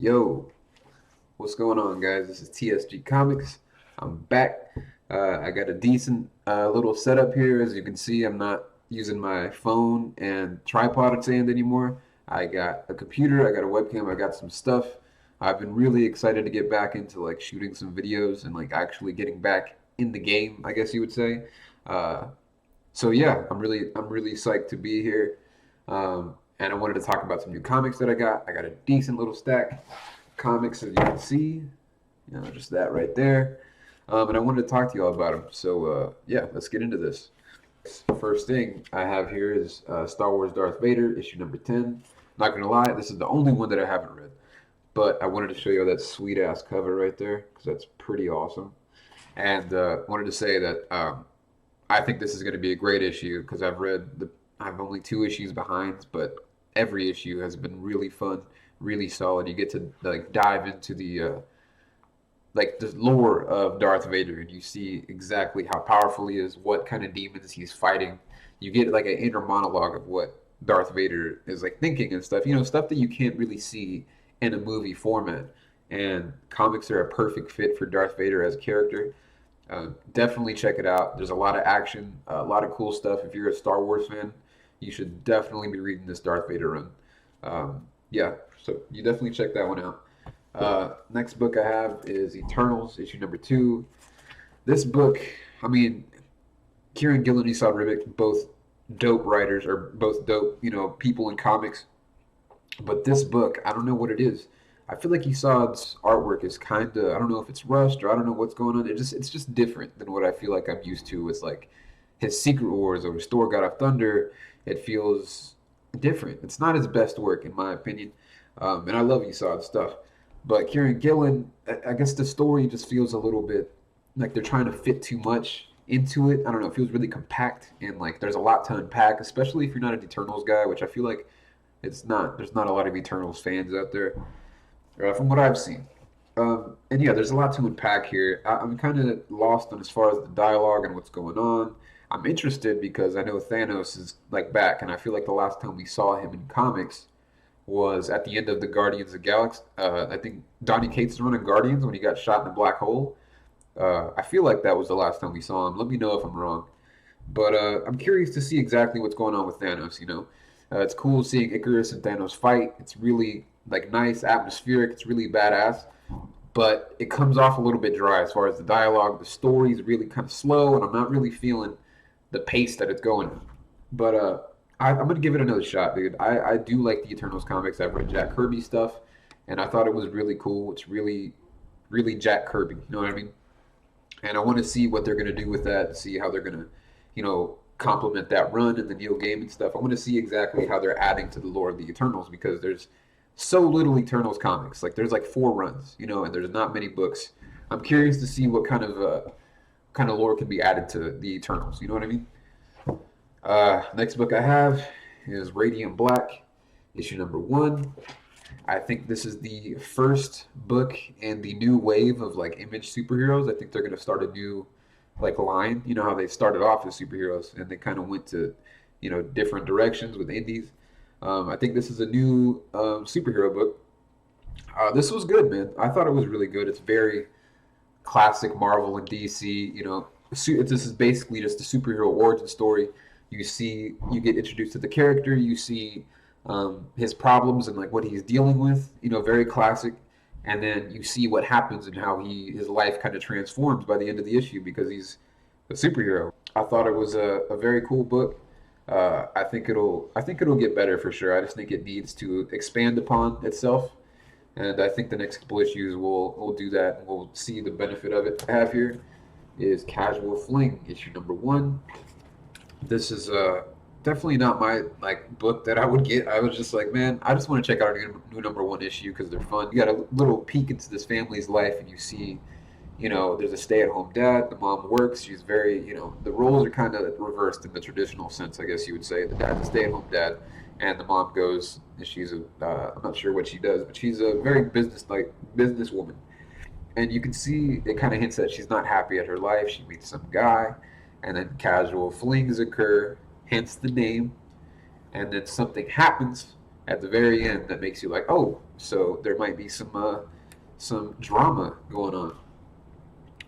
Yo, what's going on, guys? This is TSG Comics. I'm back. I got a decent little setup here. As you can see, I'm not using my phone and tripod at stand anymore. I got a computer, I got a webcam, I got some stuff. I've been really excited to get back into like shooting some videos and like actually getting back in the game, I guess you would say. Uh, so yeah, I'm really psyched to be here. And I wanted to talk about some new comics that I got. I got a decent little stack of comics, as you can see, just that right there. And I wanted to talk to you all about them. So yeah, let's get into this. First thing I have here is Star Wars Darth Vader, issue number 10. Not gonna lie, this is the only one that I haven't read, but I wanted to show you that sweet ass cover right there because that's pretty awesome. And wanted to say that I think this is going to be a great issue because I'm only two issues behind, but every issue has been really fun, really solid. You get to like dive into the lore of Darth Vader, and you see exactly how powerful he is, what kind of demons he's fighting. You get like an inner monologue of what Darth Vader is like thinking and stuff. Stuff that you can't really see in a movie format. And comics are a perfect fit for Darth Vader as a character. Definitely check it out. There's a lot of action, a lot of cool stuff. If you're a Star Wars fan, you should definitely be reading this Darth Vader run. Yeah, so you definitely check that one out. Next book I have is Eternals, issue number 2. This book, I mean, Kieran Gillen and Esau Ribic, both dope writers, or both dope, people in comics. But this book, I don't know what it is. I feel like Esad's artwork is kind of, I don't know if it's rushed or I don't know what's going on. It's just different than what I feel like I'm used to. It's like his Secret Wars or Restore God of Thunder. It feels different. It's not his best work in my opinion. And I love Esad's stuff. But Kieran Gillen, I guess the story just feels a little bit like they're trying to fit too much into it. I don't know. It feels really compact and like there's a lot to unpack, especially if you're not an Eternals guy, which I feel like it's not. There's not a lot of Eternals fans out there, from what I've seen. And yeah, there's a lot to unpack here. I'm kind of lost on as far as the dialogue and what's going on. I'm interested because I know Thanos is like back, and I feel like the last time we saw him in comics was at the end of the Guardians of the Galaxy. I think Donny Cates running Guardians when he got shot in the black hole. I feel like that was the last time we saw him. Let me know if I'm wrong. But I'm curious to see exactly what's going on with Thanos. It's cool seeing Icarus and Thanos fight. It's really like nice, atmospheric. It's really badass. But it comes off a little bit dry as far as the dialogue. The story is really kind of slow, and I'm not really feeling the pace that it's going. But I'm gonna give it another shot, dude. I do like the Eternals comics. I've read Jack Kirby stuff, and I thought it was really cool. It's really, really Jack Kirby. You know what I mean? And I want to see what they're going to do with that, see how they're going to, complement that run and the Neil Gaiman stuff. I want to see exactly how they're adding to the lore of the Eternals because there's so little Eternals comics. Like there's like 4 runs, and there's not many books. I'm curious to see what kind of lore can be added to the Eternals. You know what I mean? Next book I have is Radiant Black, issue number 1. I think this is the first book in the new wave of like image superheroes. I think they're going to start a new like line. You know how they started off as superheroes and they kind of went to, different directions with indies. I think this is a new superhero book. This was good, man. I thought it was really good. It's very classic Marvel and DC. This is basically just a superhero origin story. You get introduced to the character. You see his problems and like what he's dealing with. Very classic. And then you see what happens and how his life kind of transforms by the end of the issue because he's a superhero. I thought it was a very cool book. I think it'll get better for sure. I just think it needs to expand upon itself, and I think the next couple issues will do that. And we'll see the benefit of it. I have here is Casual Fling, issue number 1. This is definitely not my like book that I would get. I was just like, man, I just want to check out a new number 1 issue because they're fun. You got a little peek into this family's life, and you see, there's a stay-at-home dad. The mom works. She's very, the roles are kind of reversed in the traditional sense, I guess you would say. The dad's a stay-at-home dad, and the mom goes, and she's I'm not sure what she does, but she's a very businesswoman. And you can see it kind of hints that she's not happy at her life. She meets some guy, and then casual flings occur, hence the name. And then something happens, at the very end that makes you like, oh, so there might be some drama going on.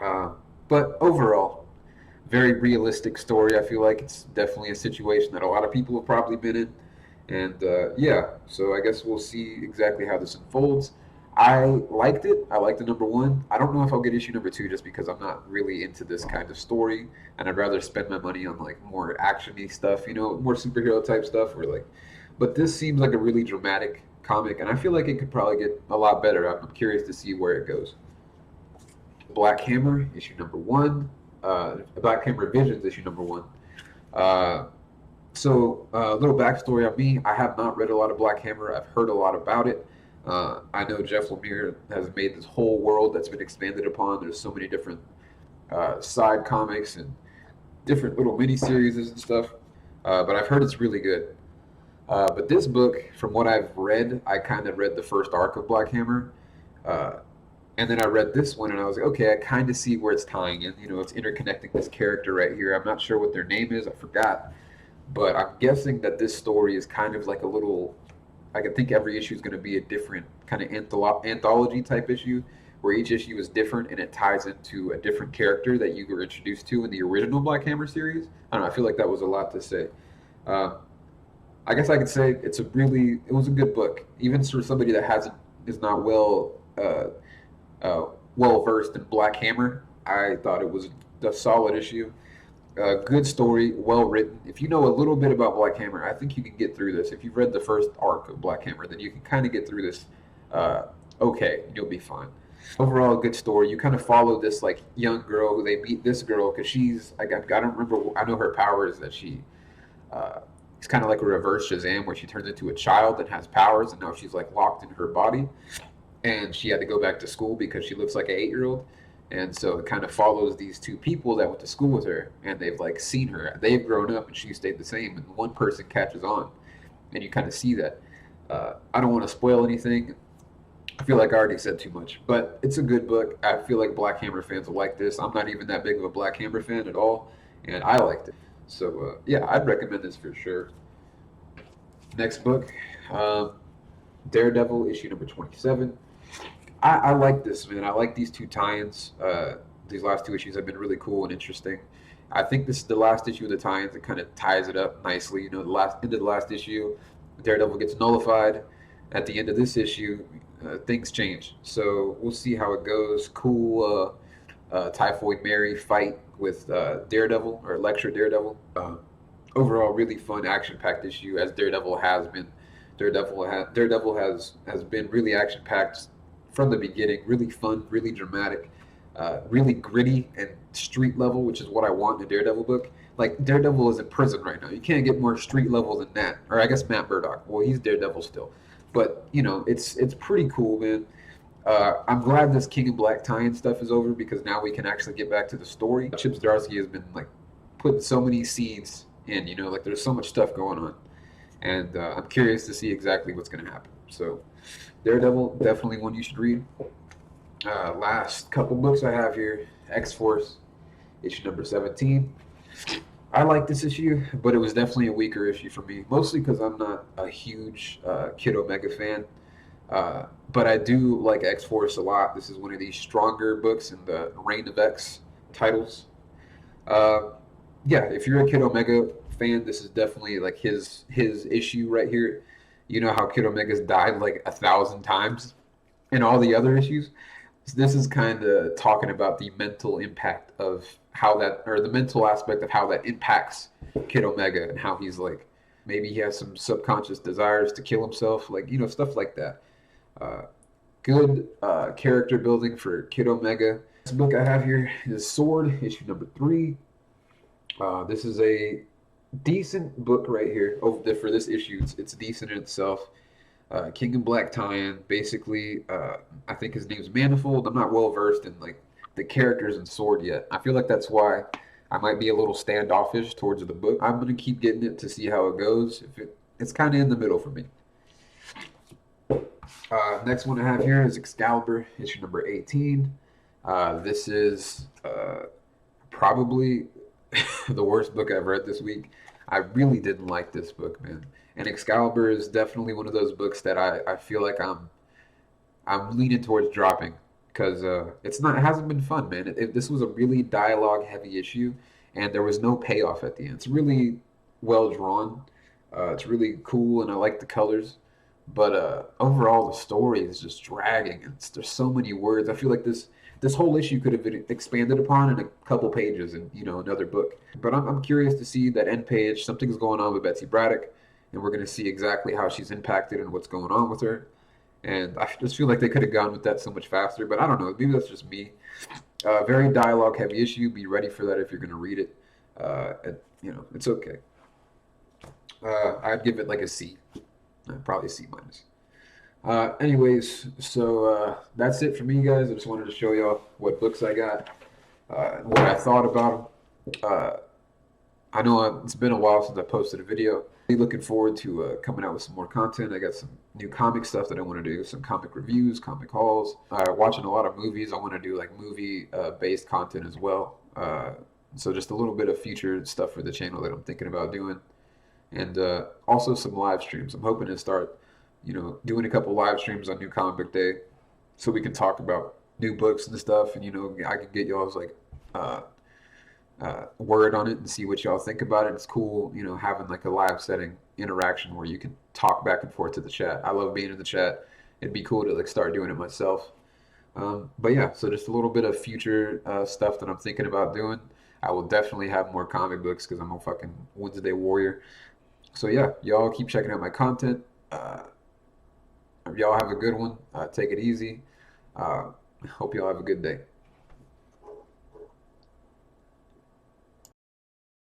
Uh, but overall, very realistic story. I feel like it's definitely a situation that a lot of people have probably been in. And yeah, so I guess we'll see exactly how this unfolds. I liked it. I liked the number one. I don't know if I'll get issue number two just because I'm not really into this kind of story, and I'd rather spend my money on like more actiony stuff, more superhero type stuff. Or like, but this seems like a really dramatic comic, and I feel like it could probably get a lot better. I'm curious to see where it goes. Black Hammer issue number one. Black Hammer Visions issue number one. Uh, a little backstory on me. I have not read a lot of Black Hammer. I've heard a lot about it. I know Jeff Lemire has made this whole world that's been expanded upon. There's so many different side comics and different little mini series and stuff. But I've heard it's really good. But this book, from what I've read, I kind of read the first arc of Black Hammer. And then I read this one and I was like, okay, I kind of see where it's tying in. It's interconnecting this character right here. I'm not sure what their name is. I forgot. But I'm guessing that this story is kind of like a little, I think every issue is going to be a different kind of anthology type issue where each issue is different and it ties into a different character that you were introduced to in the original Black Hammer series. I don't know. I feel like that was a lot to say. I guess I could say it was a good book. Even for somebody that is not well versed in Black Hammer, I thought it was a solid issue. Good story, well written. If you know a little bit about Black Hammer, I think you can get through this. If you've read the first arc of Black Hammer, then you can kind of get through this. Okay, you'll be fine. Overall, a good story. You kind of follow this like young girl who they meet this girl because she's I don't remember. I know her power is that it's kind of like a reverse Shazam where she turns into a child and has powers, and now she's like locked in her body, and she had to go back to school because she looks like an 8-year-old. And so it kind of follows these two people that went to school with her, and they've like seen her. They've grown up, and she stayed the same. And one person catches on, and you kind of see that. I don't want to spoil anything. I feel like I already said too much, but it's a good book. I feel like Black Hammer fans will like this. I'm not even that big of a Black Hammer fan at all, and I liked it. So yeah, I'd recommend this for sure. Next book, Daredevil, issue number 27. I like this, man. I like these two tie-ins. These last two issues have been really cool and interesting. I think this is the last issue of the tie-ins. It kind of ties it up nicely. The end of the last issue, Daredevil gets nullified. At the end of this issue, things change. So we'll see how it goes. Cool Typhoid Mary fight with Daredevil, or Lecture Daredevil. Overall, really fun, action-packed issue, as Daredevil has been. Daredevil has been really action-packed from the beginning. Really fun, really dramatic, really gritty and street level, which is what I want in a Daredevil book. Like, Daredevil is in prison right now. You can't get more street level than that. Or I guess Matt Murdock. Well, he's Daredevil still. But, it's pretty cool, man. I'm glad this King in Black tie-in stuff is over because now we can actually get back to the story. Chip Zdarsky has been, like, putting so many seeds in, like, there's so much stuff going on. And I'm curious to see exactly what's going to happen. So, Daredevil, definitely one you should read. Last couple books I have here, X-Force, issue number 17. I like this issue, but it was definitely a weaker issue for me, mostly because I'm not a huge Kid Omega fan. But I do like X-Force a lot. This is one of these stronger books in the Reign of X titles. Yeah, if you're a Kid Omega fan, this is definitely like his issue right here. You know how Kid Omega's died like 1,000 times in all the other issues. So this is kind of talking about the mental impact of how that, or the mental aspect of how that impacts Kid Omega, and how he's like, maybe he has some subconscious desires to kill himself, like, stuff like that. Good character building for Kid Omega. This book I have here is Sword, issue number 3. This is a decent book right here. For this issue, it's decent in itself. King in Black tie-in. Basically, I think his name's Manifold. I'm not well versed in like the characters in Sword yet. I feel like that's why I might be a little standoffish towards the book. I'm gonna keep getting it to see how it goes. It's kind of in the middle for me. Next one I have here is Excalibur, issue number 18. This is probably the worst book I've read this week. I really didn't like this book, man. And Excalibur is definitely one of those books that I feel like I'm leaning towards dropping because it hasn't been fun, man. This was a really dialogue heavy issue, and there was no payoff at the end. It's really well drawn. It's really cool, and I like the colors. But overall, the story is just dragging, and there's so many words. I feel like this whole issue could have been expanded upon in a couple pages in another book. But I'm curious to see that end page. Something's going on with Betsy Braddock, and we're going to see exactly how she's impacted and what's going on with her. And I just feel like they could have gone with that so much faster, but I don't know. Maybe that's just me. Very dialogue heavy issue. Be ready for that if you're going to read it. It's okay. I'd give it like a C, probably C minus. Anyways, so that's it for me, guys. I just wanted to show y'all what books I got and what I thought about them. I know it's been a while since I posted a video. Really looking forward to coming out with some more content. I got some new comic stuff that I want to do, some comic reviews, comic hauls. Watching a lot of movies. I want to do like movie based content as well. So just a little bit of future stuff for the channel that I'm thinking about doing, and also some live streams. I'm hoping to start, doing a couple live streams on New Comic Book Day, so we can talk about new books and stuff, and I can get y'all's like word on it and see what y'all think about it. It's cool, having like a live setting interaction where you can talk back and forth to the chat. I love being in the chat. It'd be cool to like start doing it myself. But yeah, so just a little bit of future stuff that I'm thinking about doing. I will definitely have more comic books because I'm a fucking Wednesday warrior. So yeah, y'all keep checking out my content. Y'all have a good one. Take it easy. Hope y'all have a good day.